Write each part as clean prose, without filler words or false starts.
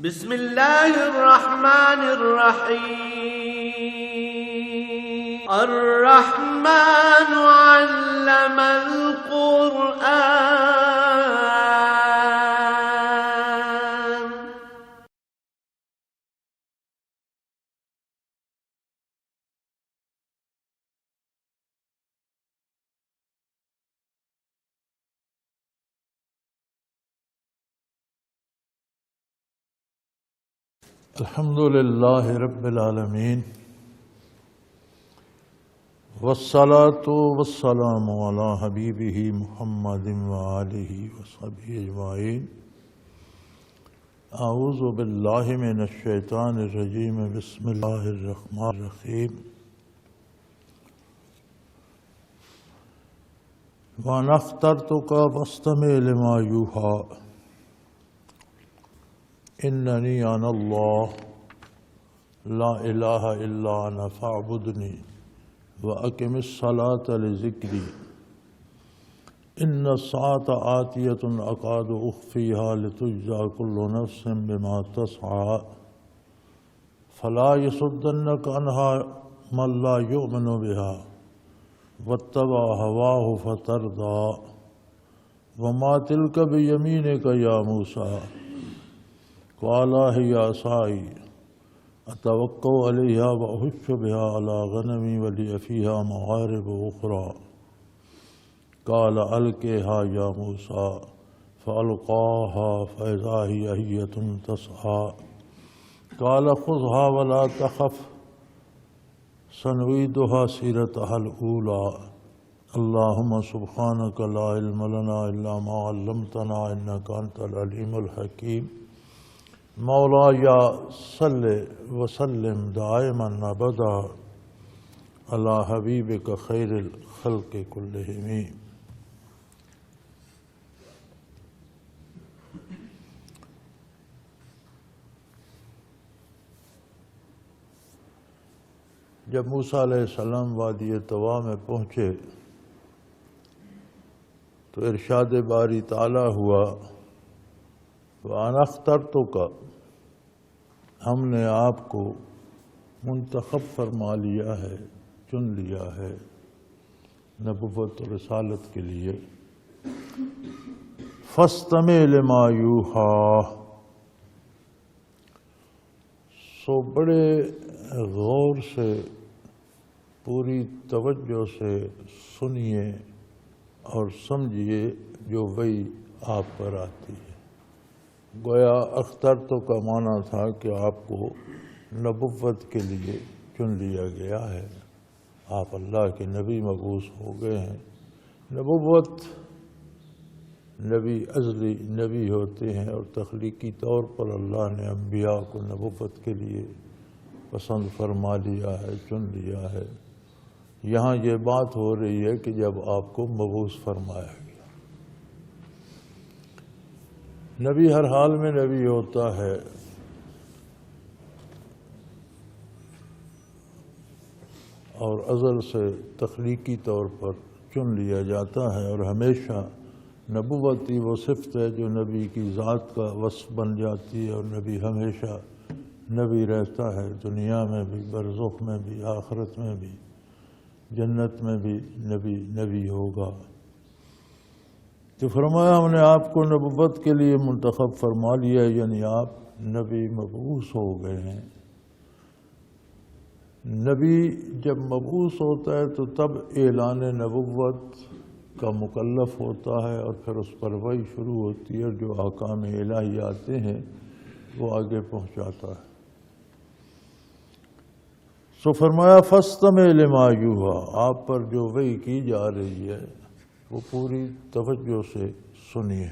بسم الله الرحمن الرحيم. الرحمن علم القرآن. الحمد لله رب العالمين والصلاة والسلام على حبيبه محمد وآله وصحبه أجمعين. أعوذ بالله من الشيطان الرجيم. بسم الله الرحمن الرحيم. وأنا اخترتك فاستمع لما يوحى إنني أنا الله لا إله إلا أنا فاعبدني وأقم الصلاة لذكري إن الساعة آتية أكاد أخفيها لتجزى كل نفس بما تسعى فلا يصدنك عنها من لا يؤمن بها واتبع هواه فتردى وما تلك بيمينك يا موسى قال هي عصاي أتوكأ عليها وأهش بها على غنمي ولي فيها مغارب أخرى قال ألقها يا موسى فألقاها فإذا هي حية تسعى قال خذها ولا تخف سنعيدها سيرتها الأولى. اللهم سبحانك لا علم لنا إلا ما علمتنا إنك أنت العليم الحكيم. مولاي صل وسلم دائما ابدا على حبیبک خیر الخلق کلہم. جب موسیٰ علیہ السلام وادی طوا میں پہنچے تو ارشاد باری تعالیٰ ہوا وَأَنَا اخْتَرْتُكَ، ہم نے آپ کو منتخب فرما لیا ہے، چن لیا ہے نبوت و رسالت کے لیے. فَاسْتَمِعْ لِمَا يُوحَىٰ، سو بڑے غور سے پوری توجہ سے سنیے اور سمجھیے جو وحی آپ پر آتی ہے. گویا اخترتو کا معنی تھا کہ آپ کو نبوت کے لیے چن لیا گیا ہے، آپ اللہ کے نبی مبعوث ہو گئے ہیں. نبوت نبی ازلی نبی ہوتے ہیں اور تخلیقی طور پر اللہ نے انبیاء کو نبوت کے لیے پسند فرما لیا ہے، چن لیا ہے. یہاں یہ بات ہو رہی ہے کہ جب آپ کو مبعوث فرمایا گیا. نبی ہر حال میں نبی ہوتا ہے، اور ازل سے تخلیقی طور پر چن لیا جاتا ہے، اور ہمیشہ نبوتی وہ صفت ہے جو نبی کی ذات کا وصف بن جاتی ہے، اور نبی ہمیشہ نبی رہتا ہے، دنیا میں بھی، برزخ میں بھی، آخرت میں بھی، جنت میں بھی نبی ہوگا. تو فرمایا ہم نے آپ کو نبوت کے لیے منتخب فرما لیا ہے، یعنی آپ نبی مبعوث ہو گئے ہیں. نبی جب مبعوث ہوتا ہے تو تب اعلان نبوت کا مکلف ہوتا ہے، اور پھر اس پر وحی شروع ہوتی ہے، اور جو احکام الہی آتے ہیں وہ آگے پہنچاتا ہے. سو فرمایا فاستمع لما یوحیٰ، آپ پر جو وحی کی جا رہی ہے وہ پوری توجہ سے سنیے.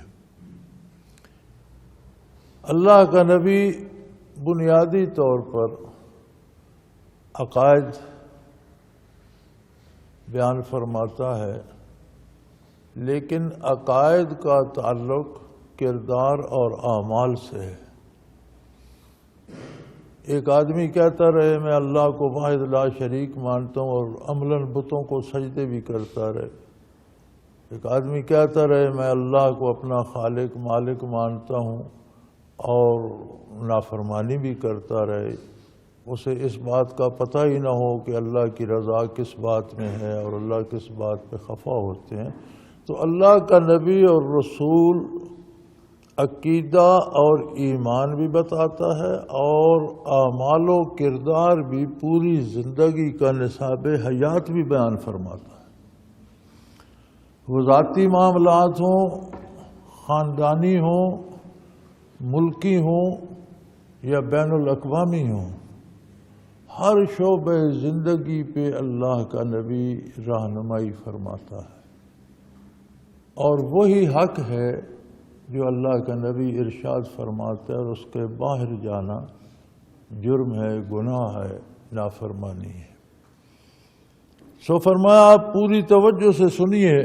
اللہ کا نبی بنیادی طور پر عقائد بیان فرماتا ہے، لیکن عقائد کا تعلق کردار اور اعمال سے ہے. ایک آدمی کہتا رہے میں اللہ کو واحد لا شریک مانتا ہوں اور عملاً بتوں کو سجدے بھی کرتا رہے. ایک آدمی کہتا رہے میں اللہ کو اپنا خالق مالک مانتا ہوں اور نافرمانی بھی کرتا رہے، اسے اس بات کا پتہ ہی نہ ہو کہ اللہ کی رضا کس بات میں ہے اور اللہ کس بات پہ خفا ہوتے ہیں، تو اللہ کا نبی اور رسول عقیدہ اور ایمان بھی بتاتا ہے اور اعمال و کردار بھی، پوری زندگی کا نصاب حیات بھی بیان فرماتا ہے۔ وہ ذاتی معاملات ہوں، خاندانی ہوں، ملکی ہوں یا بین الاقوامی ہوں، ہر شعبہ زندگی پہ اللہ کا نبی رہنمائی فرماتا ہے، اور وہی حق ہے جو اللہ کا نبی ارشاد فرماتا ہے، اور اس کے باہر جانا جرم ہے، گناہ ہے، نافرمانی ہے۔ سو فرمایا آپ پوری توجہ سے سنیے،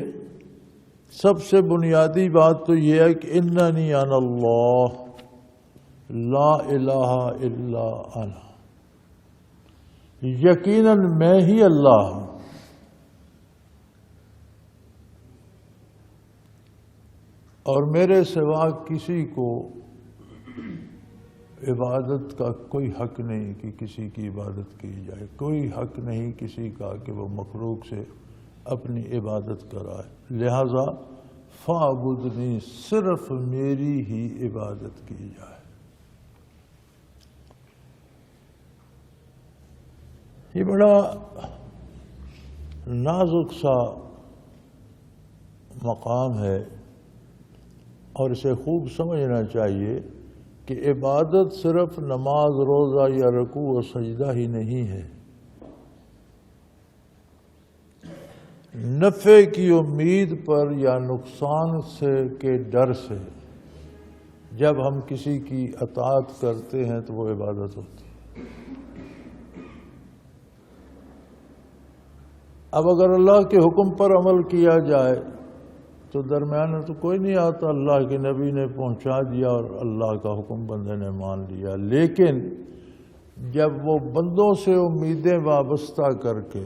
سب سے بنیادی بات تو یہ ہے کہ اننی انا اللہ لا الہ الا انا، یقیناً میں ہی اللہ ہوں، اور میرے سوا کسی کو عبادت کا کوئی حق نہیں کہ کسی کی عبادت کی جائے، کوئی حق نہیں کسی کا کہ وہ مخلوق سے اپنی عبادت کرائے، لہذا فاعبدنی، صرف میری ہی عبادت کی جائے۔ یہ بڑا نازک سا مقام ہے، اور اسے خوب سمجھنا چاہیے کہ عبادت صرف نماز، روزہ یا رکوع و سجدہ ہی نہیں ہے۔ نفع کی امید پر یا نقصان سے کے ڈر سے جب ہم کسی کی اطاعت کرتے ہیں تو وہ عبادت ہوتی ہے۔ اب اگر اللہ کے حکم پر عمل کیا جائے تو درمیان میں تو کوئی نہیں آتا، اللہ کے نبی نے پہنچا دیا اور اللہ کا حکم بندے نے مان لیا، لیکن جب وہ بندوں سے امیدیں وابستہ کر کے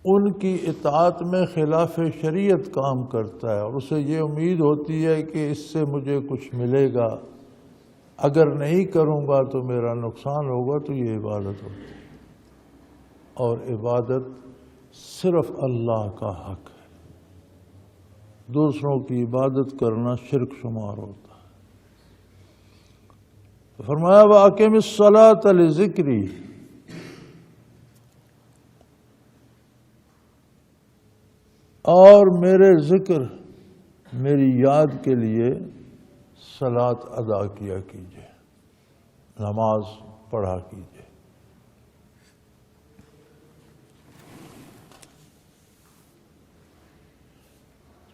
ان کی اطاعت میں خلاف شریعت کام کرتا ہے، اور اسے یہ امید ہوتی ہے کہ اس سے مجھے کچھ ملے گا، اگر نہیں کروں گا تو میرا نقصان ہوگا، تو یہ عبادت ہوتی ہے۔ اور عبادت صرف اللہ کا حق ہے، دوسروں کی عبادت کرنا شرک شمار ہوتا ہے۔ فرمایا وَأَقِمِ الصَّلَاةَ لِذِكْرِي، اور میرے ذکر، میری یاد کے لیے صلاۃ ادا کیا کیجیے، نماز پڑھا کیجیے۔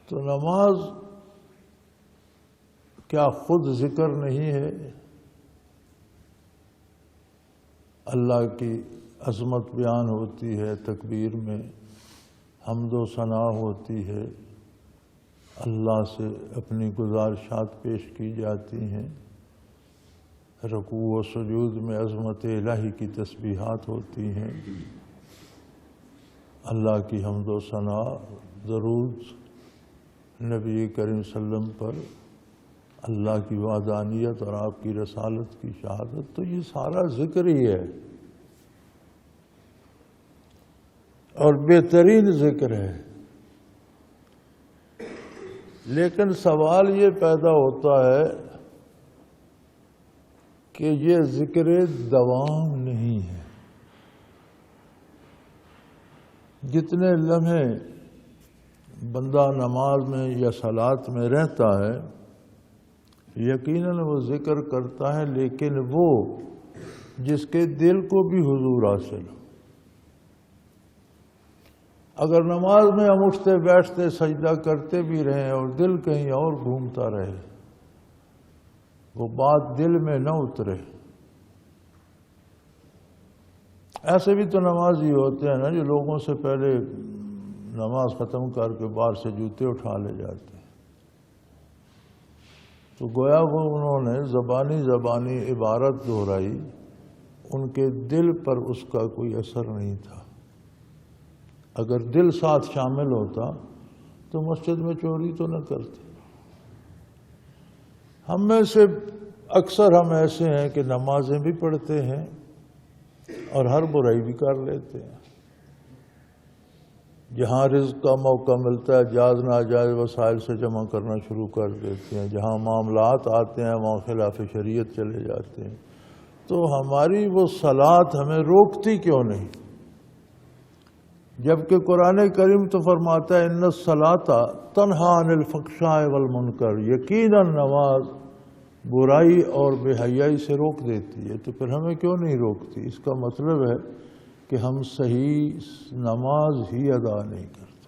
تو نماز کیا خود ذکر نہیں ہے؟ اللہ کی عظمت بیان ہوتی ہے، تکبیر میں حمد و ثنا ہوتی ہے، اللہ سے اپنی گزارشات پیش کی جاتی ہیں، رکوع و سجود میں عظمت الہی کی تسبیحات ہوتی ہیں، اللہ کی حمد و ثنا، درود نبی کریم صلی اللہ علیہ وسلم پر، اللہ کی وحدانیت اور آپ کی رسالت کی شہادت، تو یہ سارا ذکر ہی ہے اور بہترین ذکر ہے۔ لیکن سوال یہ پیدا ہوتا ہے کہ یہ ذکر دوام نہیں ہے۔ جتنے لمحے بندہ نماز میں یا صلاۃ میں رہتا ہے یقیناً وہ ذکر کرتا ہے، لیکن وہ جس کے دل کو بھی حضور حاصل ہو۔ اگر نماز میں ہم اٹھتے بیٹھتے سجدہ کرتے بھی رہیں اور دل کہیں اور گھومتا رہے، وہ بات دل میں نہ اترے، ایسے بھی تو نمازی ہوتے ہیں نا جو لوگوں سے پہلے نماز ختم کر کے باہر سے جوتے اٹھا لے جاتے ہیں، تو گویا وہ انہوں نے زبانی عبارت دہرائی، ان کے دل پر اس کا کوئی اثر نہیں تھا۔ اگر دل ساتھ شامل ہوتا تو مسجد میں چوری تو نہ کرتے۔ ہم میں سے اکثر ہم ایسے ہیں کہ نمازیں بھی پڑھتے ہیں اور ہر برائی بھی کر لیتے ہیں. جہاں رزق کا موقع ملتا ہے جائز ناجائز وسائل سے جمع کرنا شروع کر دیتے ہیں. جہاں معاملات آتے ہیں وہاں خلاف شریعت چلے جاتے ہیں. تو ہماری وہ صلاۃ ہمیں روکتی کیوں نہیں؟ جبکہ قرآن کریم تو فرماتا ہے ان الصلاۃ تنہی عن الفحشاء والمنکر، یقیناً نماز برائی اور بے حیائی سے روک دیتی ہے. تو پھر ہمیں کیوں نہیں روکتی؟ اس کا مطلب ہے کہ ہم صحیح نماز ہی ادا نہیں کرتے.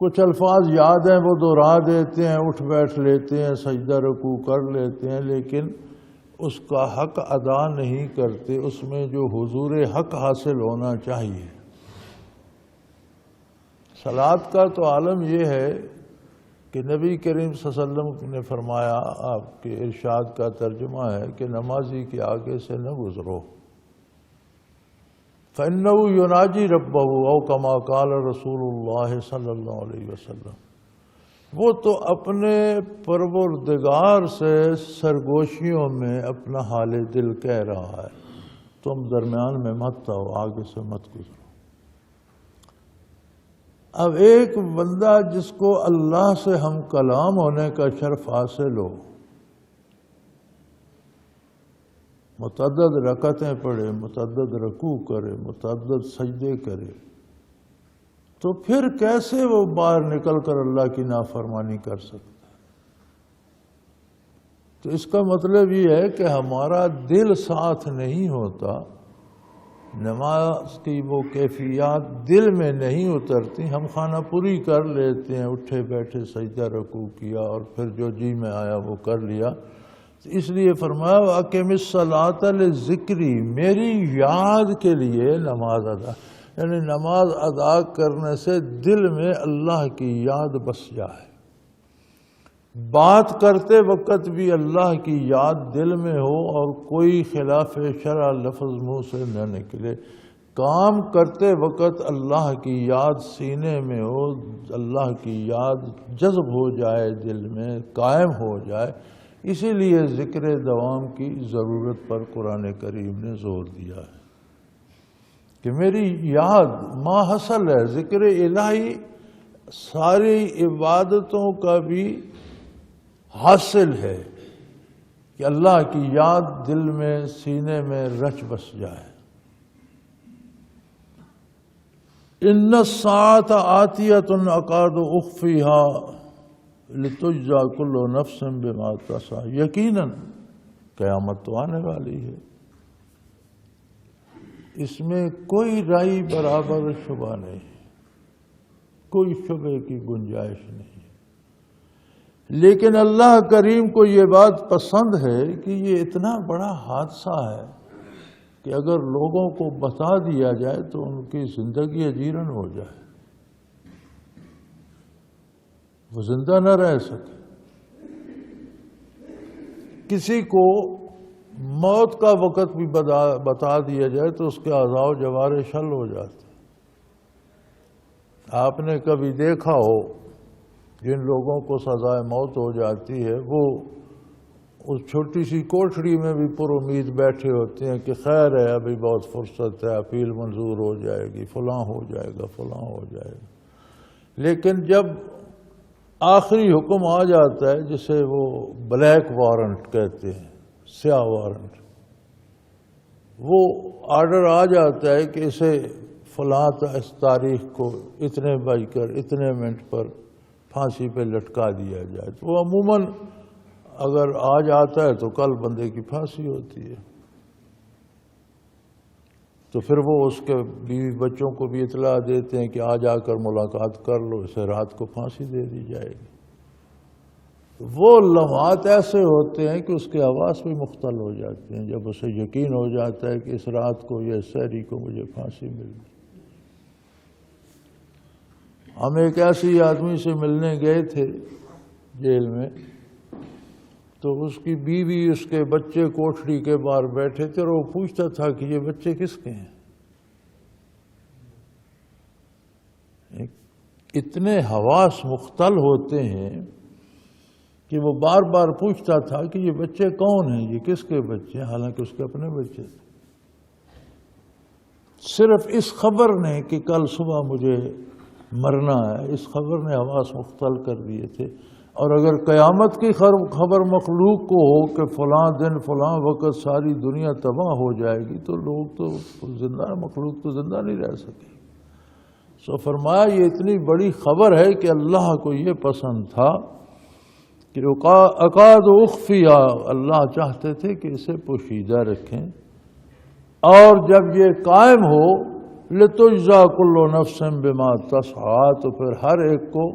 کچھ الفاظ یاد ہیں وہ دہرا دیتے ہیں، اٹھ بیٹھ لیتے ہیں، سجدہ رکوع کر لیتے ہیں، لیکن اس کا حق ادا نہیں کرتے، اس میں جو حضور حق حاصل ہونا چاہیے. صلاۃ کا تو عالم یہ ہے کہ نبی کریم صلی اللہ علیہ وسلم نے فرمایا، آپ کے ارشاد کا ترجمہ ہے کہ نمازی کے آگے سے نہ گزرو. فَإِنَّهُ يُنَاجِي رَبَّهُ أَوْ كَمَا قَالَ رسول اللہ صلی اللہ علیہ وسلم. وہ تو اپنے پروردگار سے سرگوشیوں میں اپنا حال دل کہہ رہا ہے. تم درمیان میں مت آؤ، آگے سے مت گزرو. اب ایک بندہ جس کو اللہ سے ہم کلام ہونے کا شرف حاصل ہو، متعدد رکعتیں پڑھے، متعدد رکوع کرے، متعدد سجدے کرے، تو پھر کیسے وہ باہر نکل کر اللہ کی نافرمانی کر سکتا ہے؟ تو اس کا مطلب یہ ہے کہ ہمارا دل ساتھ نہیں ہوتا، نماز کی وہ کیفیات دل میں نہیں اترتی. ہم خانہ پوری کر لیتے ہیں، اٹھے بیٹھے سجدہ رکوع کیا اور پھر جو جی میں آیا وہ کر لیا. اس لیے فرمایا وَأَقِمِ الصَّلَاةَ لِذِكْرِي، میری یاد کے لیے نماز ادا، یعنی نماز ادا کرنے سے دل میں اللہ کی یاد بس جائے. بات کرتے وقت بھی اللہ کی یاد دل میں ہو اور کوئی خلاف شرع لفظ منہ سے نہ نکلے. کام کرتے وقت اللہ کی یاد سینے میں ہو، اللہ کی یاد جذب ہو جائے، دل میں قائم ہو جائے. اسی لیے ذکر دوام کی ضرورت پر قرآن کریم نے زور دیا ہے کہ میری یاد ما حصل ہے. ذکر الہی ساری عبادتوں کا بھی حاصل ہے کہ اللہ کی یاد دل میں سینے میں رچ بس جائے. ان الساعۃ آتیۃ اکاد اخفیها لتجزی کل نفس بما تسعی، یقیناً قیامت تو آنے والی ہے، اس میں کوئی رائی برابر شبہ نہیں، کوئی شبے کی گنجائش نہیں. لیکن اللہ کریم کو یہ بات پسند ہے کہ یہ اتنا بڑا حادثہ ہے کہ اگر لوگوں کو بتا دیا جائے تو ان کی زندگی اجیرن ہو جائے، وہ زندہ نہ رہ سکے. کسی کو موت کا وقت بھی بتا دیا جائے تو اس کے اعضاء و جوارح شل ہو جاتے. آپ نے کبھی دیکھا ہو جن لوگوں کو سزائے موت ہو جاتی ہے، وہ اس چھوٹی سی کوٹھڑی میں بھی پر امید بیٹھے ہوتے ہیں کہ خیر ہے، ابھی بہت فرصت ہے، اپیل منظور ہو جائے گی، فلاں ہو جائے گا، فلاں ہو جائے گا. لیکن جب آخری حکم آ جاتا ہے جسے وہ بلیک وارنٹ کہتے ہیں، سیاہ وارنٹ، وہ آرڈر آ جاتا ہے کہ اسے فلاں اس تاریخ کو اتنے بج کر اتنے منٹ پر پھانسی پہ لٹکا دیا جائے، تو وہ عموماً اگر آج آتا ہے تو کل بندے کی پھانسی ہوتی ہے. تو پھر وہ اس کے بیوی بچوں کو بھی اطلاع دیتے ہیں کہ آج آ کر ملاقات کر لو، اسے رات کو پھانسی دے دی جائے گی. وہ لمحات ایسے ہوتے ہیں کہ اس کے حواس بھی مختل ہو جاتے ہیں جب اسے یقین ہو جاتا ہے کہ اس رات کو یا اس سحری کو مجھے پھانسی مل گئی. ہم ایک ایسی آدمی سے ملنے گئے تھے جیل میں، تو اس کی بیوی اس کے بچے کوٹھڑی کے باہر بیٹھے تھے اور وہ پوچھتا تھا کہ یہ بچے کس کے ہیں. اتنے حواس مختل ہوتے ہیں کہ وہ بار بار پوچھتا تھا کہ یہ بچے کون ہیں، یہ کس کے بچے ہیں، حالانکہ اس کے اپنے بچے تھے۔ صرف اس خبر نے کہ کل صبح مجھے مرنا ہے، اس خبر نے حواس مختل کر دیے تھے۔ اور اگر قیامت کی خبر مخلوق کو ہو کہ فلاں دن فلاں وقت ساری دنیا تباہ ہو جائے گی تو لوگ تو زندہ، مخلوق تو زندہ نہیں رہ سکے۔ سو فرمایا یہ اتنی بڑی خبر ہے کہ اللہ کو یہ پسند تھا کہ اکاد اخفیا، اللہ چاہتے تھے کہ اسے پوشیدہ رکھیں، اور جب یہ قائم ہو لتجزا کل نفس بما تسعی، تو پھر ہر ایک کو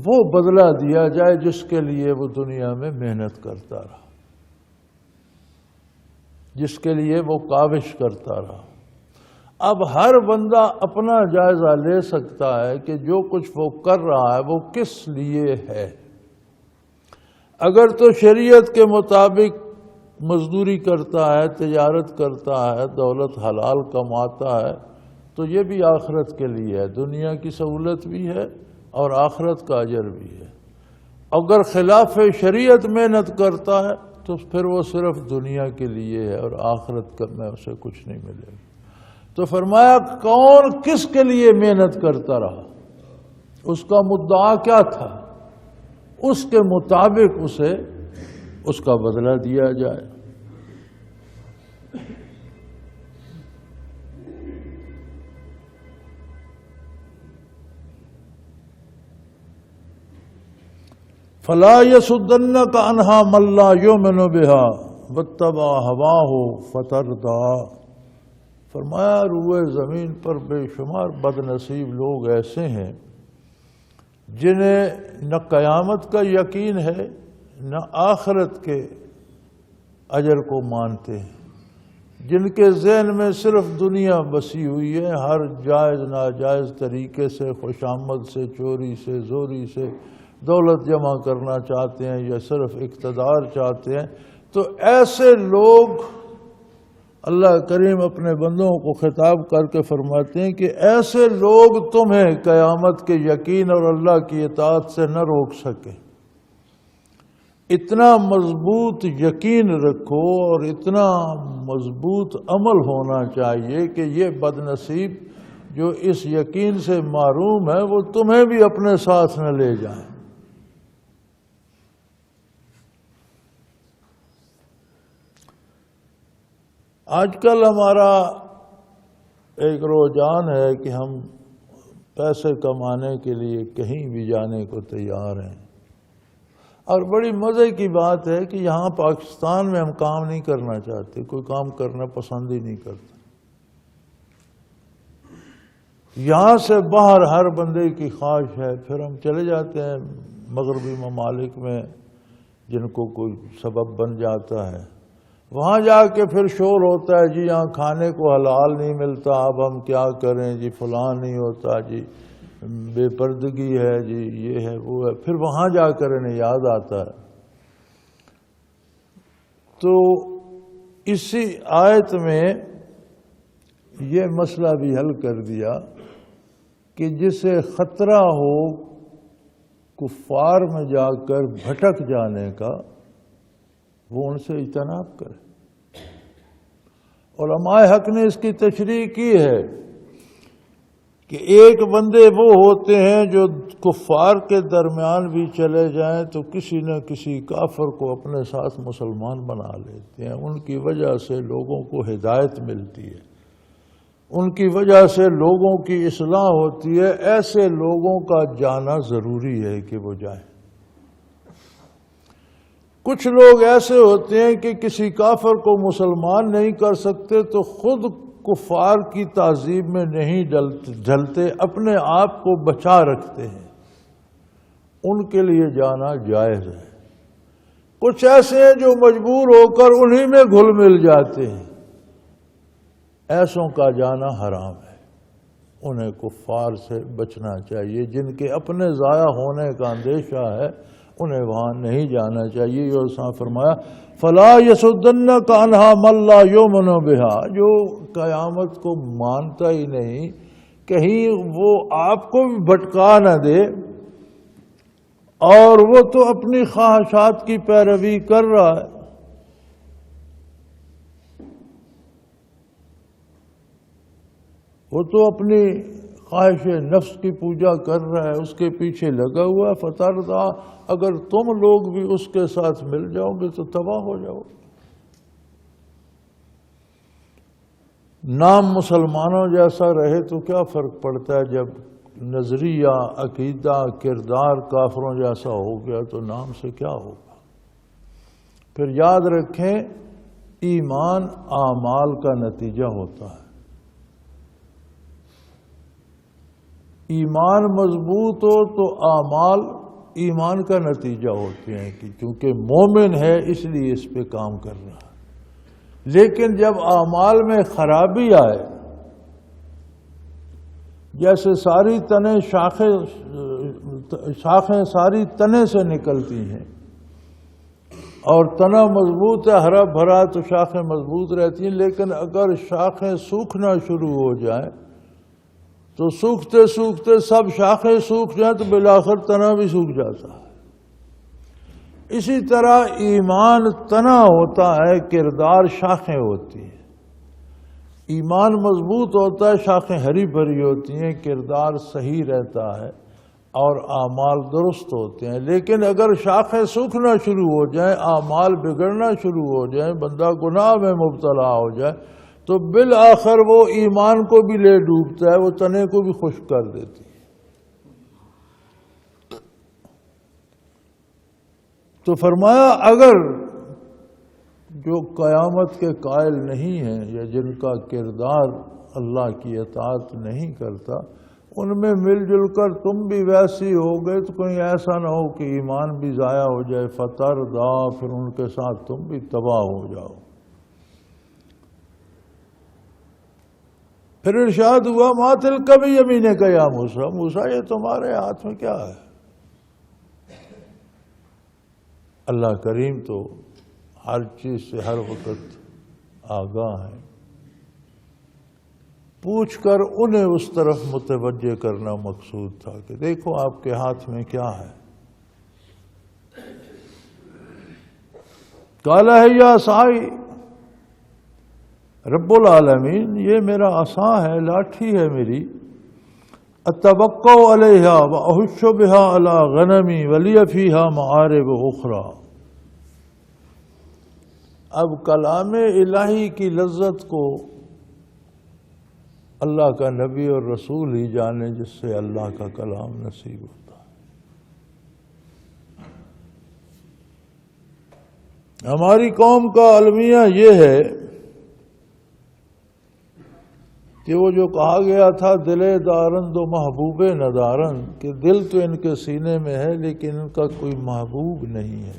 وہ بدلہ دیا جائے جس کے لیے وہ دنیا میں محنت کرتا رہا، جس کے لیے وہ کاوش کرتا رہا۔ اب ہر بندہ اپنا جائزہ لے سکتا ہے کہ جو کچھ وہ کر رہا ہے وہ کس لیے ہے۔ اگر تو شریعت کے مطابق مزدوری کرتا ہے، تجارت کرتا ہے، دولت حلال کماتا ہے، تو یہ بھی آخرت کے لیے ہے، دنیا کی سہولت بھی ہے اور آخرت کا اجر بھی ہے۔ اگر خلاف شریعت محنت کرتا ہے تو پھر وہ صرف دنیا کے لیے ہے اور آخرت میں اسے کچھ نہیں ملے گا۔ تو فرمایا کون کس کے لیے محنت کرتا رہا، اس کا مدعا کیا تھا، اس کے مطابق اسے اس کا بدلہ دیا جائے۔ فلا يصدنك عنها من لا يؤمن بها واتبع هواه فتردى۔ فرمایا روئے زمین پر بے شمار بد نصیب لوگ ایسے ہیں جنہیں نہ قیامت کا یقین ہے نہ آخرت کے اجر کو مانتے ہیں، جن کے ذہن میں صرف دنیا بسی ہوئی ہے، ہر جائز ناجائز طریقے سے، خوش آمد سے، چوری سے، زوری سے دولت جمع کرنا چاہتے ہیں یا صرف اقتدار چاہتے ہیں۔ تو ایسے لوگ اللہ کریم اپنے بندوں کو خطاب کر کے فرماتے ہیں کہ ایسے لوگ تمہیں قیامت کے یقین اور اللہ کی اطاعت سے نہ روک سکے۔ اتنا مضبوط یقین رکھو اور اتنا مضبوط عمل ہونا چاہیے کہ یہ بد نصیب جو اس یقین سے محروم ہے وہ تمہیں بھی اپنے ساتھ نہ لے جائیں۔ آج کل ہمارا ایک رجحان ہے کہ ہم پیسے کمانے کے لیے کہیں بھی جانے کو تیار ہیں، اور بڑی مزے کی بات ہے کہ یہاں پاکستان میں ہم کام نہیں کرنا چاہتے، کوئی کام کرنا پسند ہی نہیں کرتا۔ یہاں سے باہر ہر بندے کی خواہش ہے، پھر ہم چلے جاتے ہیں مغربی ممالک میں جن کو کوئی سبب بن جاتا ہے، وہاں جا کے پھر شور ہوتا ہے جی یہاں کھانے کو حلال نہیں ملتا، اب ہم کیا کریں جی، فلاں نہیں ہوتا جی، بے پردگی ہے جی، یہ ہے وہ ہے، پھر وہاں جا کر انہیں یاد آتا ہے۔ تو اسی آیت میں یہ مسئلہ بھی حل کر دیا کہ جسے خطرہ ہو کفار میں جا کر بھٹک جانے کا وہ ان سے اجتناب کرے۔ علماء حق نے اس کی تشریح کی ہے کہ ایک بندے وہ ہوتے ہیں جو کفار کے درمیان بھی چلے جائیں تو کسی نہ کسی کافر کو اپنے ساتھ مسلمان بنا لیتے ہیں، ان کی وجہ سے لوگوں کو ہدایت ملتی ہے، ان کی وجہ سے لوگوں کی اصلاح ہوتی ہے۔ ایسے لوگوں کا جانا ضروری ہے کہ وہ جائیں۔ کچھ لوگ ایسے ہوتے ہیں کہ کسی کافر کو مسلمان نہیں کر سکتے تو خود کفار کی تعذیب میں نہیں ڈھلتے، اپنے آپ کو بچا رکھتے ہیں، ان کے لیے جانا جائز ہے۔ کچھ ایسے ہیں جو مجبور ہو کر انہی میں گھل مل جاتے ہیں، ایسوں کا جانا حرام ہے، انہیں کفار سے بچنا چاہیے۔ جن کے اپنے ضائع ہونے کا اندیشہ ہے انہیں وہاں نہیں جانا چاہیے۔ اور ساتھ فرمایا فلا يصدنك عنها من لا يؤمن بها، جو قیامت کو مانتا ہی نہیں، کہیں وہ آپ کو بھی بھٹکا نہ دے اور وہ تو اپنی خواہشات کی پیروی کر رہا ہے. وہ تو اپنی خواہش نفس کی پوجا کر رہا ہے، اس کے پیچھے لگا ہوا ہے. فترضا، اگر تم لوگ بھی اس کے ساتھ مل جاؤ گے تو تباہ ہو جاؤ گے. نام مسلمانوں جیسا رہے تو کیا فرق پڑتا ہے؟ جب نظریہ، عقیدہ، کردار کافروں جیسا ہو گیا تو نام سے کیا ہوگا؟ پھر یاد رکھیں، ایمان اعمال کا نتیجہ ہوتا ہے. ایمان مضبوط ہو تو اعمال ایمان کا نتیجہ ہوتے ہیں کہ چونکہ مومن ہے اس لیے اس پہ کام کر رہا ہے. لیکن جب اعمال میں خرابی آئے، جیسے ساری شاخیں ساری تنے سے نکلتی ہیں اور تنا مضبوط ہے، ہرا بھرا، تو شاخیں مضبوط رہتی ہیں. لیکن اگر شاخیں سوکھنا شروع ہو جائیں تو سوکھتے سوکھتے سب شاخیں سوکھ جائیں تو بالآخر تنا بھی سوکھ جاتا ہے. اسی طرح ایمان تنا ہوتا ہے، کردار شاخیں ہوتی ہیں. ایمان مضبوط ہوتا ہے، شاخیں ہری بھری ہوتی ہیں، کردار صحیح رہتا ہے اور اعمال درست ہوتے ہیں. لیکن اگر شاخیں سوکھنا شروع ہو جائیں، اعمال بگڑنا شروع ہو جائیں، بندہ گناہ میں مبتلا ہو جائے تو بالآخر وہ ایمان کو بھی لے ڈوبتا ہے، وہ تنے کو بھی خشک کر دیتی ہے. تو فرمایا اگر جو قیامت کے قائل نہیں ہیں یا جن کا کردار اللہ کی اطاعت نہیں کرتا، ان میں مل جل کر تم بھی ویسی ہو گئے تو کہیں ایسا نہ ہو کہ ایمان بھی ضائع ہو جائے. فترضا، پھر ان کے ساتھ تم بھی تباہ ہو جاؤ. پھر ارشاد ہوا ما تلک بیمینک یا موسیٰ، موسیٰ یہ تمہارے ہاتھ میں کیا ہے؟ اللہ کریم تو ہر چیز سے ہر وقت آگاہ ہے. پوچھ کر انہیں اس طرف متوجہ کرنا مقصود تھا کہ دیکھو آپ کے ہاتھ میں کیا ہے. قال هي عصائی رب العالمین، یہ میرا عصا ہے، لاٹھی ہے میری. اتوقع علیہا واحش بہا علی غنمی ولی فیہا معارب اخری. اب کلام الہی کی لذت کو اللہ کا نبی اور رسول ہی جانے جس سے اللہ کا کلام نصیب ہوتا ہے. ہماری قوم کا المیہ یہ ہے کہ وہ جو کہا گیا تھا دل دارند و محبوب ندارند، کہ دل تو ان کے سینے میں ہے لیکن ان کا کوئی محبوب نہیں ہے.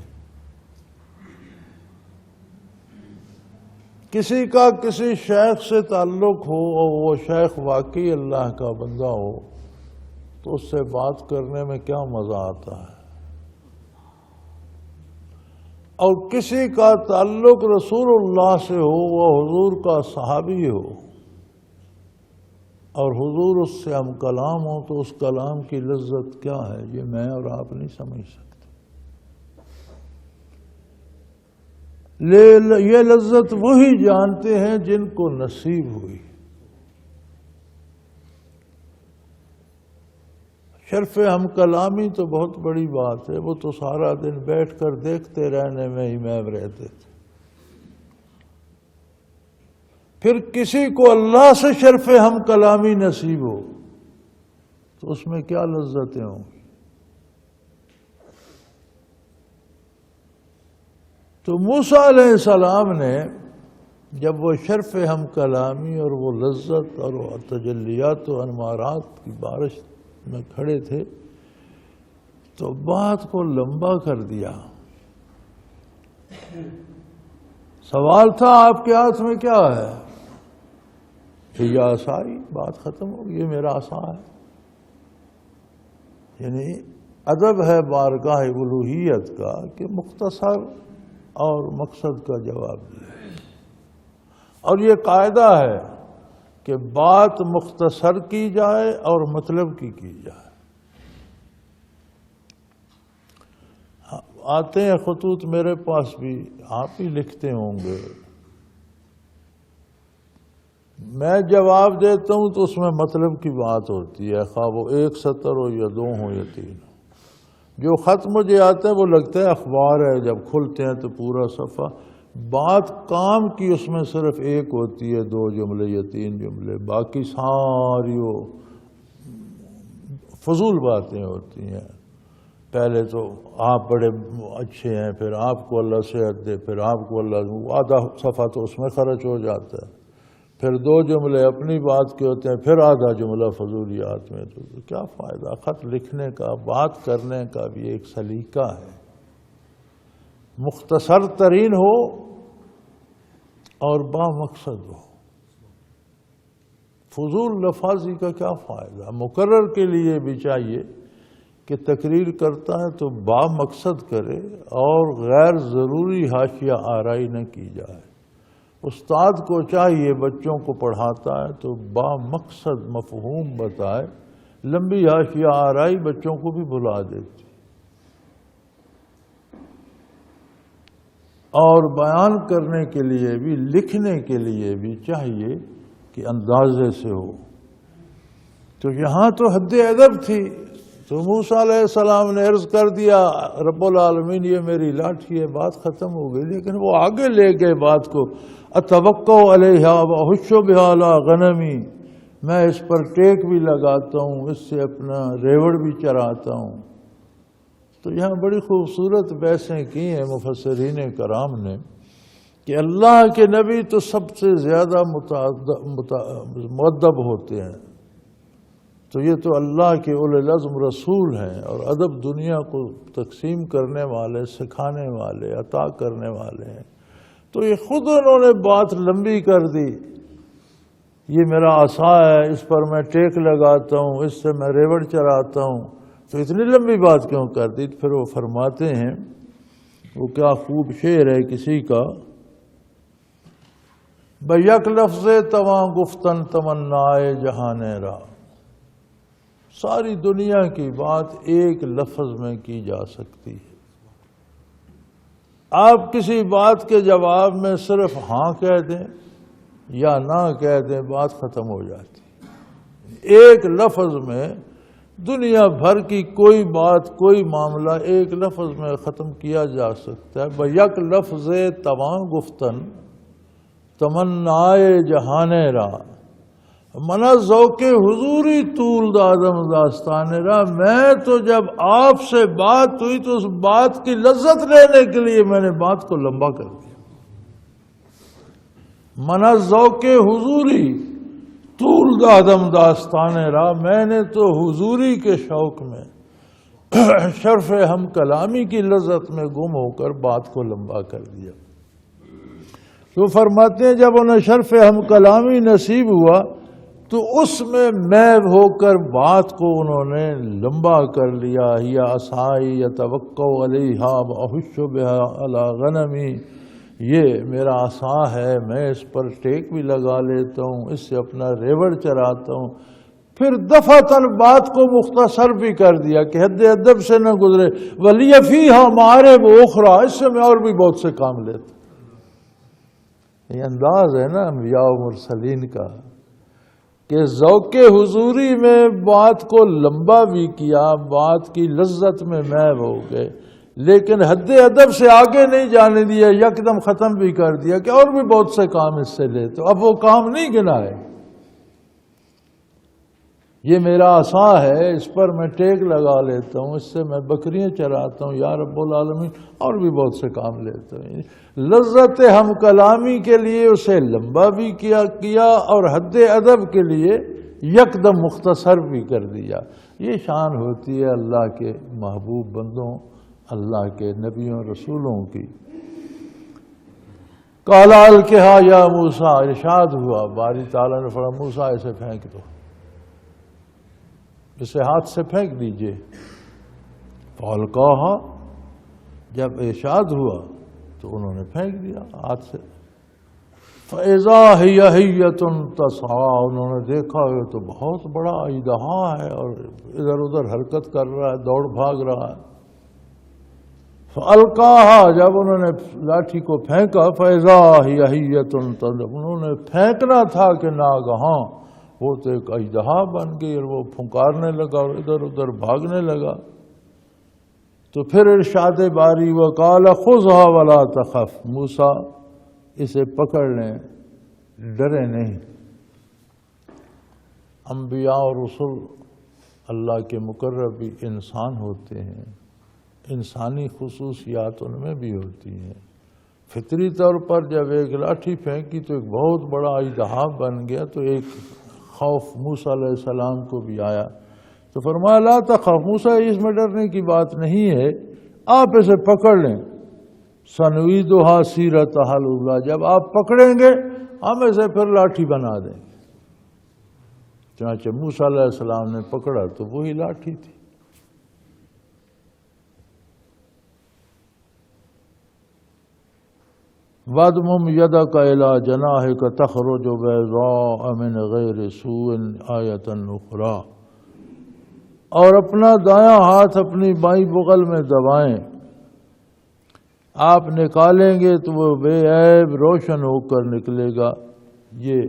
کسی کا کسی شیخ سے تعلق ہو اور وہ شیخ واقعی اللہ کا بندہ ہو تو اس سے بات کرنے میں کیا مزہ آتا ہے. اور کسی کا تعلق رسول اللہ سے ہو، وہ حضور کا صحابی ہو اور حضور اس سے ہم کلام ہو، تو اس کلام کی لذت کیا ہے یہ میں اور آپ نہیں سمجھ سکتے. یہ لذت وہی جانتے ہیں جن کو نصیب ہوئی. شرف ہم کلامی تو بہت بڑی بات ہے، وہ تو سارا دن بیٹھ کر دیکھتے رہنے میں ہی محو رہتے تھے. پھر کسی کو اللہ سے شرف ہم کلامی نصیب ہو تو اس میں کیا لذتیں ہوں گی. تو موسیٰ علیہ السلام نے جب وہ شرف ہم کلامی اور وہ لذت اور وہ تجلیات و انوارات کی بارش میں کھڑے تھے تو بات کو لمبا کر دیا. سوال تھا آپ کے ہاتھ میں کیا ہے؟ یہ عصائی، بات ختم ہو گئی، یہ میرا عصا ہے. یعنی ادب ہے بارگاہ الوہیت کا کہ مختصر اور مقصد کا جواب دیا. اور یہ قاعدہ ہے کہ بات مختصر کی جائے اور مطلب کی جائے. آتے ہیں خطوط میرے پاس بھی، آپ ہی لکھتے ہوں گے، میں جواب دیتا ہوں تو اس میں مطلب کی بات ہوتی ہے، خواہ وہ 1 سطر ہو یا 2 ہو یا 3 ہو۔ جو خط مجھے آتا ہے وہ لگتا ہے اخبار ہے، جب کھلتے ہیں تو پورا صفحہ، بات کام کی اس میں صرف ایک ہوتی ہے، 2 جملے یا 3 جملے، باقی ساری وہ فضول باتیں ہوتی ہیں۔ پہلے تو آپ بڑے اچھے ہیں، پھر آپ کو اللہ صحت دے، پھر آپ کو اللہ، آدھا صفحہ تو اس میں خرچ ہو جاتا ہے، پھر 2 جملے اپنی بات کے ہوتے ہیں، پھر آدھا جملہ فضولیات میں، تو کیا فائدہ؟ خط لکھنے کا، بات کرنے کا بھی ایک سلیقہ ہے، مختصر ترین ہو اور با مقصد ہو۔ فضول لفاظی کا کیا فائدہ؟ مقرر کے لیے بھی چاہیے کہ تقریر کرتا ہے تو با مقصد کرے اور غیر ضروری حاشیہ آرائی نہ کی جائے۔ استاد کو چاہیے بچوں کو پڑھاتا ہے تو با مقصد مفہوم بتائے، لمبی حاشیہ آرائی بچوں کو بھی بھلا دیتی۔ اور بیان کرنے کے لیے بھی، لکھنے کے لیے بھی چاہیے کہ اندازے سے ہو۔ تو یہاں تو حد ادب تھی، تو موسیٰ علیہ السلام نے عرض کر دیا رب العالمین یہ میری لاٹھی ہے، بات ختم ہو گئی، لیکن وہ آگے لے گئے بات کو، اتوقع علیہا واحش بہا علی غنمی، میں اس پر ٹیک بھی لگاتا ہوں، اس سے اپنا ریوڑ بھی چراتا ہوں۔ تو یہاں بڑی خوبصورت بحثیں کی ہیں مفسرین کرام نے کہ اللہ کے نبی تو سب سے زیادہ مؤدب ہوتے ہیں، تو یہ تو اللہ کے اولی العزم رسول ہیں، اور ادب دنیا کو تقسیم کرنے والے، سکھانے والے، عطا کرنے والے ہیں۔ تو یہ خود انہوں نے بات لمبی کر دی، یہ میرا عصا ہے، اس پر میں ٹیک لگاتا ہوں، اس سے میں ریوڑ چراتا ہوں، تو اتنی لمبی بات کیوں کر دی؟ پھر وہ فرماتے ہیں، وہ کیا خوب شعر ہے کسی کا، بیک لفظ تواں گفتن تمنائے جہان را، ساری دنیا کی بات ایک لفظ میں کی جا سکتی ہے۔ آپ کسی بات کے جواب میں صرف ہاں کہہ دیں یا نہ کہہ دیں، بات ختم ہو جاتی۔ ایک لفظ میں دنیا بھر کی کوئی بات، کوئی معاملہ ایک لفظ میں ختم کیا جا سکتا ہے۔ بیک لفظ تواں گفتن تمنائے جہان را، منا ذوق حضوری طول دادم داستان را، میں تو جب آپ سے بات ہوئی تو اس بات کی لذت لینے کے لیے میں نے بات کو لمبا کر دیا۔ منا ذوق حضوری طول دادم داستان را، میں نے تو حضوری کے شوق میں، شرف ہم کلامی کی لذت میں گم ہو کر بات کو لمبا کر دیا۔ تو فرماتے ہیں جب انہیں شرف ہم کلامی نصیب ہوا تو اس میں محو ہو کر بات کو انہوں نے لمبا کر لیا۔ یا عصائی یتوقع علیہا واحش بہا علی غنمی، یہ میرا عصا ہے، میں اس پر ٹیک بھی لگا لیتا ہوں، اس سے اپنا ریوڑ چراتا ہوں۔ پھر دفعتاً بات کو مختصر بھی کر دیا کہ حد ادب سے نہ گزرے، ولی فیہا معارب اخری، اس سے میں اور بھی بہت سے کام لیتا ہوں۔ یہ انداز ہے نا انبیاء و مرسلین کا کہ ذوق حضوری میں بات کو لمبا بھی کیا، بات کی لذت میں محو ہو گئے، لیکن حد ادب سے آگے نہیں جانے دیا، یکدم ختم بھی کر دیا کہ اور بھی بہت سے کام اس سے لے، تو اب وہ کام نہیں گنائے۔ یہ میرا عصا ہے، اس پر میں ٹیک لگا لیتا ہوں، اس سے میں بکریاں چراتا ہوں، یا رب العالمین اور بھی بہت سے کام لیتا ہوں۔ لذت ہم کلامی کے لیے اسے لمبا بھی کیا اور حد ادب کے لیے یکدم مختصر بھی کر دیا۔ یہ شان ہوتی ہے اللہ کے محبوب بندوں، اللہ کے نبیوں رسولوں کی۔ قال القھا یا موسیٰ، ارشاد ہوا، باری تعالیٰ نے فرمایا موسیٰ اسے پھینک دو، اسے ہاتھ سے پھینک دیجئے۔ فالقاہا، جب ارشاد ہوا تو انہوں نے پھینک دیا ہاتھ سے۔ فَإِذَا هِيَ حِيَّةٌ تَسْعَىٰ، انہوں نے دیکھا یہ تو بہت بڑا اژدہا ہے اور ادھر ادھر حرکت کر رہا ہے، دوڑ بھاگ رہا ہے۔ فَأَلْقَاهَا، جب انہوں نے لاٹھی کو پھینکا، فَإِذَا هِيَ حِيَّةٌ تَدْعُو، انہوں نے پھینکنا تھا کہ ناگہاں وہ تو ایک اژدہا بن گئی اور وہ پھنکارنے لگا اور ادھر ادھر بھاگنے لگا۔ تو پھر ارشاد باری وقال خذها ولا تخف، موسیٰ اسے پکڑ لیں، ڈرے نہیں۔ انبیاء اور رسول اللہ کے مقرب بھی انسان ہوتے ہیں، انسانی خصوصیات ان میں بھی ہوتی ہیں۔ فطری طور پر جب ایک لاٹھی پھینکی تو ایک بہت بڑا اژدہا بن گیا، تو ایک خوف موسیٰ علیہ السلام کو بھی آیا، تو فرمایا لا تخف، موسیٰ اس میں ڈرنے کی بات نہیں ہے، آپ اسے پکڑ لیں، سنعیدھا سیرتھا الاولیٰ، جب آپ پکڑیں گے ہم اسے پھر لاٹھی بنا دیں گے۔ چنانچہ موسیٰ علیہ السلام نے پکڑا تو وہی لاٹھی تھی۔ وَاضْمُمْ يَدَكَ إِلَىٰ جَنَاحِكَ تَخْرُجُ بَيْضَاءَ مِنْ غَيْرِ سُوءٍ آیَةً أُخْرَىٰ، اور اپنا دایاں ہاتھ اپنی بائیں بغل میں دبائیں، آپ نکالیں گے تو وہ بے عیب روشن ہو کر نکلے گا۔ یہ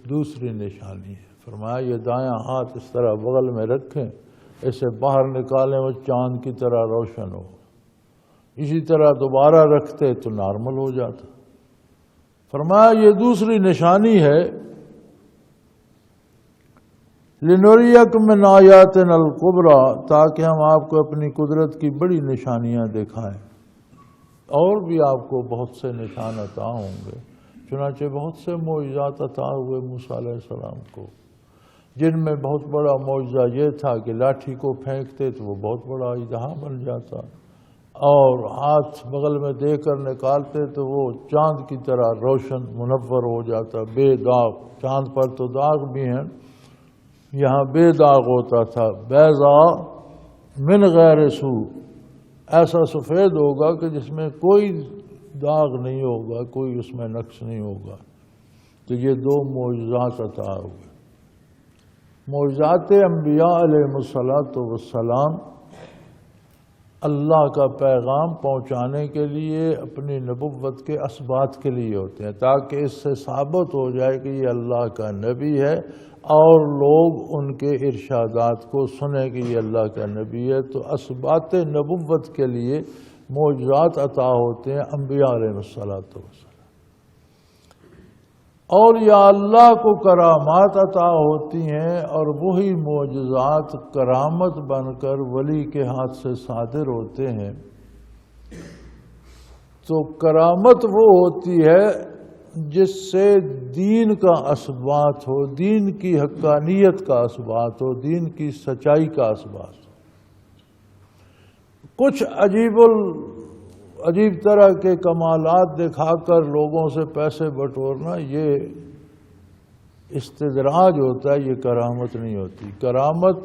دوسری نشانی ہے۔ فرمایا یہ دایاں ہاتھ اس طرح بغل میں رکھیں، اسے باہر نکالیں وہ چاند کی طرح روشن ہو، اسی طرح دوبارہ رکھتے تو نارمل ہو جاتا۔ فرمایا یہ دوسری نشانی ہے، لِنُرِيَكَ مِنْ آیَاتِنَا الْكُبْرَىٰ، تاکہ ہم آپ کو اپنی قدرت کی بڑی نشانیاں دکھائیں۔ اور بھی آپ کو بہت سے نشان عطا ہوں گے، چنانچہ بہت سے معجزات عطا ہوئے موسیٰ علیہ السلام کو، جن میں بہت بڑا معجزہ یہ تھا کہ لاٹھی کو پھینکتے تو وہ بہت بڑا اژدہا بن جاتا، اور ہاتھ بغل میں دے کر نکالتے تو وہ چاند کی طرح روشن منور ہو جاتا، بے داغ۔ چاند پر تو داغ بھی ہیں، یہاں بے داغ ہوتا تھا۔ بیضاء من غیر سوء، ایسا سفید ہوگا کہ جس میں کوئی داغ نہیں ہوگا، کوئی اس میں نقص نہیں ہوگا۔ تو یہ دو معجزات عطا ہوئے۔ معجزات انبیاء علیہ السلام اللہ کا پیغام پہنچانے کے لیے، اپنی نبوت کے اثبات کے لیے ہوتے ہیں، تاکہ اس سے ثابت ہو جائے کہ یہ اللہ کا نبی ہے اور لوگ ان کے ارشادات کو سنیں کہ یہ اللہ کا نبی ہے۔ تو اثبات نبوت کے لیے معجزات عطا ہوتے ہیں انبیاء علیہ السلام، اور یا اللہ کو کرامات عطا ہوتی ہیں، اور وہی معجزات کرامت بن کر ولی کے ہاتھ سے صادر ہوتے ہیں۔ تو کرامت وہ ہوتی ہے جس سے دین کا اثبات ہو، دین کی حقانیت کا اثبات ہو، دین کی سچائی کا اثبات ہو۔ کچھ عجیب طرح کے کمالات دکھا کر لوگوں سے پیسے بٹورنا، یہ استدراج ہوتا ہے، یہ کرامت نہیں ہوتی۔ کرامت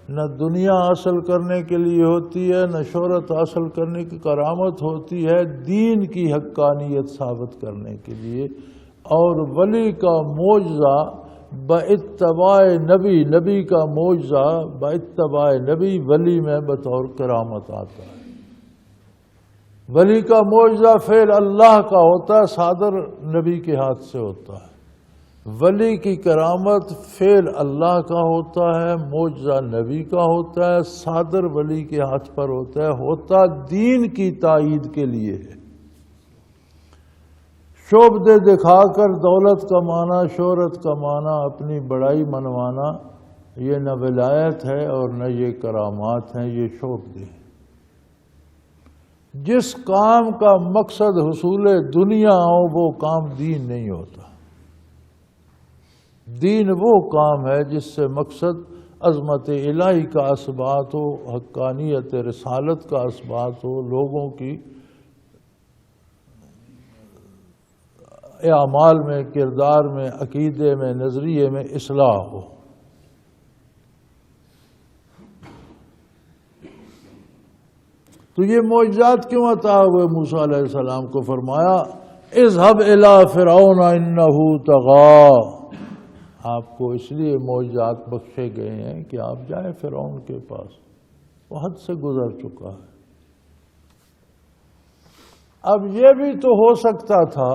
نہ دنیا حاصل کرنے کے لیے ہوتی ہے، نہ شہرت حاصل کرنے کی، کرامت ہوتی ہے دین کی حقانیت ثابت کرنے کے لیے۔ اور ولی کا معجزہ باتباع نبی، نبی کا معجزہ باتباع نبی ولی میں بطور کرامت آتا ہے۔ ولی کا معجزہ فعل اللہ کا ہوتا ہے، صادر نبی کے ہاتھ سے ہوتا ہے۔ ولی کی کرامت فعل اللہ کا ہوتا ہے، معجزہ نبی کا ہوتا ہے، صادر ولی کے ہاتھ پر ہوتا ہے، ہوتا دین کی تائید کے لیے ہے۔ شعبدے دکھا کر دولت کمانا، شہرت کمانا، اپنی بڑائی منوانا، یہ نہ ولایت ہے اور نہ یہ کرامات ہیں، یہ شعبدے ہیں۔ جس کام کا مقصد حصول دنیا ہو وہ کام دین نہیں ہوتا۔ دین وہ کام ہے جس سے مقصد عظمت الہی کا اثبات ہو، حقانیت رسالت کا اثبات ہو، لوگوں کی اعمال میں، کردار میں، عقیدے میں، نظریے میں اصلاح ہو۔ تو یہ معجزات کیوں عطا ہوئے موسیٰ علیہ السلام کو؟ فرمایا اذهب الى فرعون انه طغى، آپ کو اس لیے معجزات بخشے گئے ہیں کہ آپ جائیں فرعون کے پاس، وہ حد سے گزر چکا ہے۔ اب یہ بھی تو ہو سکتا تھا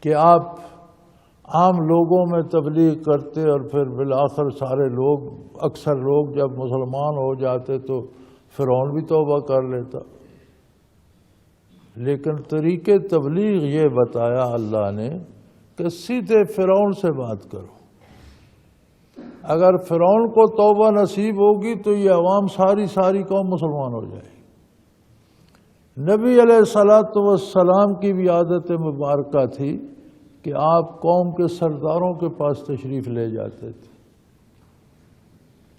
کہ آپ عام لوگوں میں تبلیغ کرتے اور پھر بالآخر سارے لوگ، اکثر لوگ جب مسلمان ہو جاتے تو فرعون بھی توبہ کر لیتا. لیکن طریقے تبلیغ یہ بتایا اللہ نے کہ سیدھے فرعون سے بات کرو. اگر فرعون کو توبہ نصیب ہوگی تو یہ عوام ساری قوم مسلمان ہو جائے گی. نبی علیہ الصلوۃ والسلام کی بھی عادت مبارکہ تھی کہ آپ قوم کے سرداروں کے پاس تشریف لے جاتے تھے.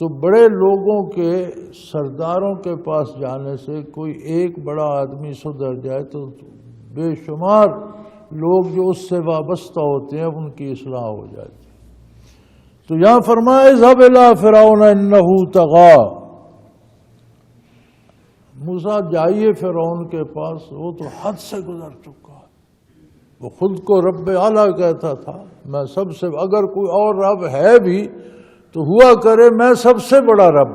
تو بڑے لوگوں کے سرداروں کے پاس جانے سے کوئی ایک بڑا آدمی سدھر جائے تو بے شمار لوگ جو اس سے وابستہ ہوتے ہیں ان کی اصلاح ہو جاتی. تو یہاں فرمایا اذهب الى فرعون انه طغى. موسیٰ جائیے فرعون کے پاس، وہ تو حد سے گزر چکا. وہ خود کو رب اعلیٰ کہتا تھا، میں سب سے، اگر کوئی اور رب ہے بھی تو ہوا کرے میں سب سے بڑا رب.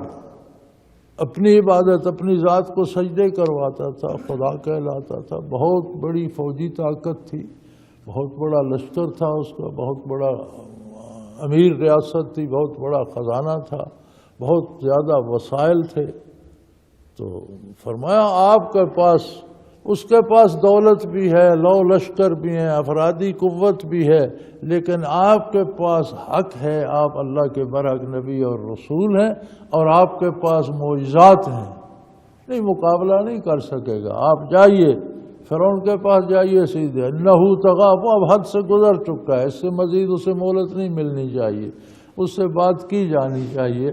اپنی عبادت اپنی ذات کو سجدے کرواتا تھا، خدا کہلاتا تھا. بہت بڑی فوجی طاقت تھی، بہت بڑا لشکر تھا اس کا، بہت بڑا امیر ریاست تھی، بہت بڑا خزانہ تھا، بہت زیادہ وسائل تھے. تو فرمایا آپ کے پاس، اس کے پاس دولت بھی ہے، لو لشکر بھی ہیں، افرادی قوت بھی ہے، لیکن آپ کے پاس حق ہے، آپ اللہ کے برحق نبی اور رسول ہیں، اور آپ کے پاس معجزات ہیں، نہیں مقابلہ نہیں کر سکے گا. آپ جائیے فرعون کے پاس جائیے سیدھے. انہو طغی، وہ اب حد سے گزر چکا ہے، اس سے مزید اسے مہلت نہیں ملنی چاہیے، اس سے بات کی جانی چاہیے.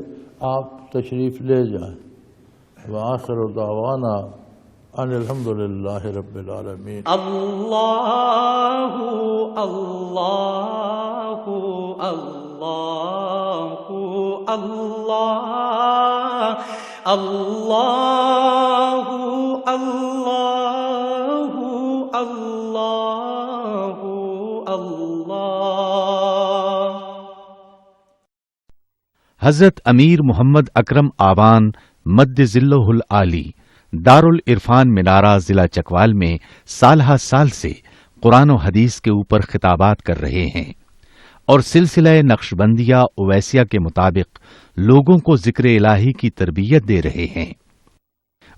آپ تشریف لے جائیں. وآخر دعوانا ان الحمدللہ رب العالمین. اللہ اللہ اللہ اللہ اللہ اللہ اللہ اللہ. حضرت امیر محمد اکرم آوان مد ذلہ العالی دارالعرفان منارہ ضلع چکوال میں سالہ سال سے قرآن و حدیث کے اوپر خطابات کر رہے ہیں اور سلسلہ نقشبندیہ اویسیہ کے مطابق لوگوں کو ذکر الہی کی تربیت دے رہے ہیں.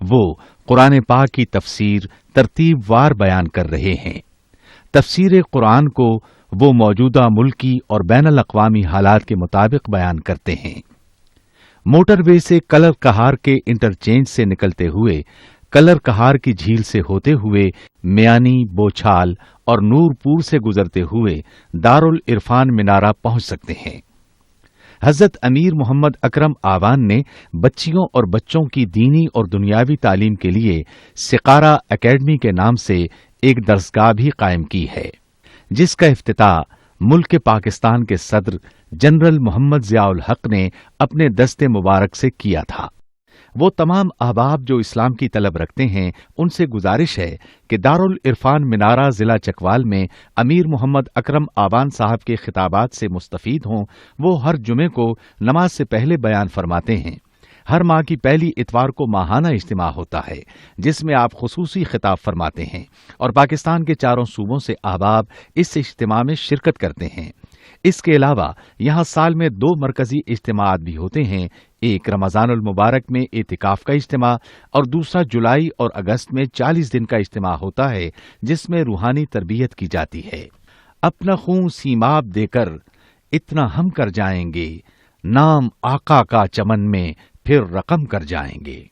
وہ قرآن پاک کی تفسیر ترتیب وار بیان کر رہے ہیں. تفسیر قرآن کو وہ موجودہ ملکی اور بین الاقوامی حالات کے مطابق بیان کرتے ہیں. موٹر وے سے کلر کہار کے انٹرچینج سے نکلتے ہوئے، کلر کہار کی جھیل سے ہوتے ہوئے میانی، بوچھال اور نور پور سے گزرتے ہوئے دارالعرفان منارہ پہنچ سکتے ہیں. حضرت امیر محمد اکرم آوان نے بچیوں اور بچوں کی دینی اور دنیاوی تعلیم کے لیے سقارہ اکیڈمی کے نام سے ایک درسگاہ بھی قائم کی ہے، جس کا افتتاح ملک پاکستان کے صدر جنرل محمد ضیاء الحق نے اپنے دست مبارک سے کیا تھا. وہ تمام احباب جو اسلام کی طلب رکھتے ہیں ان سے گزارش ہے کہ دارالعرفان منارہ ضلع چکوال میں امیر محمد اکرم آوان صاحب کے خطابات سے مستفید ہوں. وہ ہر جمعے کو نماز سے پہلے بیان فرماتے ہیں. ہر ماہ کی پہلی اتوار کو ماہانہ اجتماع ہوتا ہے جس میں آپ خصوصی خطاب فرماتے ہیں اور پاکستان کے چاروں صوبوں سے احباب اس اجتماع میں شرکت کرتے ہیں. اس کے علاوہ یہاں سال میں 2 مرکزی اجتماعات بھی ہوتے ہیں، ایک رمضان المبارک میں اعتکاف کا اجتماع اور دوسرا جولائی اور اگست میں 40 دن کا اجتماع ہوتا ہے جس میں روحانی تربیت کی جاتی ہے. اپنا خون سیماب دے کر اتنا ہم کر جائیں گے، نام آقا کا چمن میں پھر رقم کر جائیں گے.